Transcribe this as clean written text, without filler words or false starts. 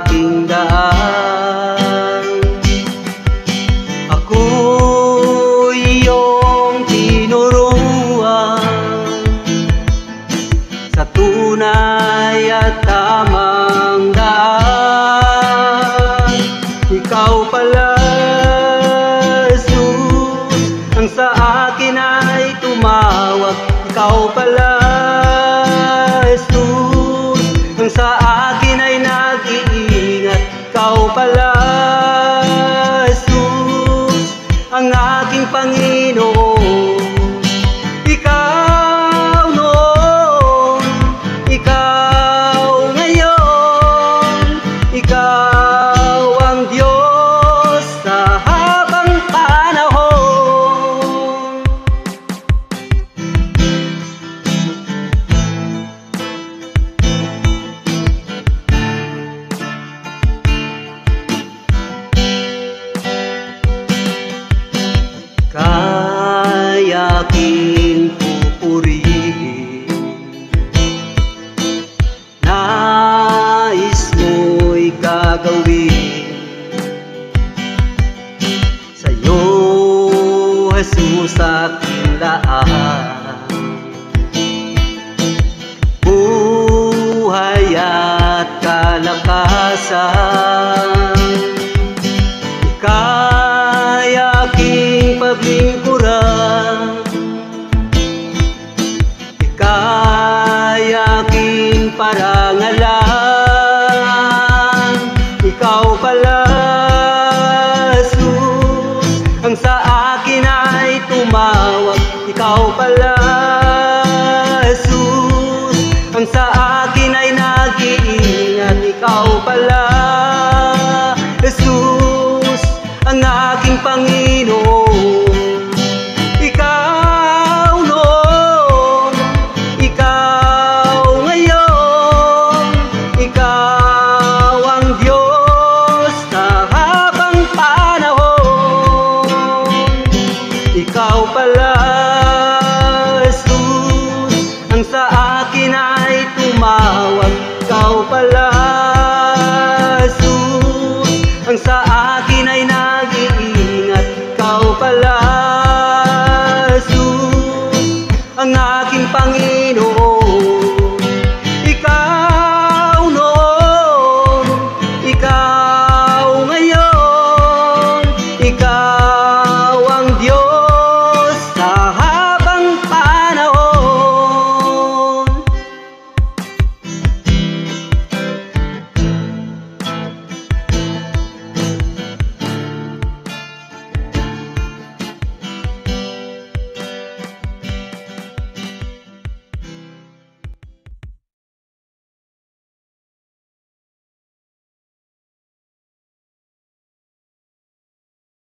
aking daan. Ako'y iyong tinuruan sa tunay at tamang daan. Ikaw pala, Jesus, ang sa akin ay tumawag. Ikaw pala, Jesus, ang sa akin ay nag-iingat. Ikaw pala, Jesus, ang aking Panginoon. Ikaw noon, ikaw ngayon, ikaw ang Diyos sa habang panahon. Kaya aking pupurihin, nais mo'y gagawin. Sa'yo, Jesus, aking laan, buhay at kalakasan. Ika'y aking paglingkuran, ika'y aking parangalan. Ikaw pala, Jesus, ang sa akin ay tumawag. Ikaw pala, Jesus, ang sa akin ay nag-iingat. Ikaw pala, Jesus, ang aking Panginoon. Ikaw noon, ikaw ngayon, ikaw ang Diyos sa habang panahon. Ikaw pala, Jesus, ang sa akin ay tumawag. Ikaw pala, Jesus, ang sa akin ay nag-iingat. Ikaw pala, Jesus, ang aking Panginoon.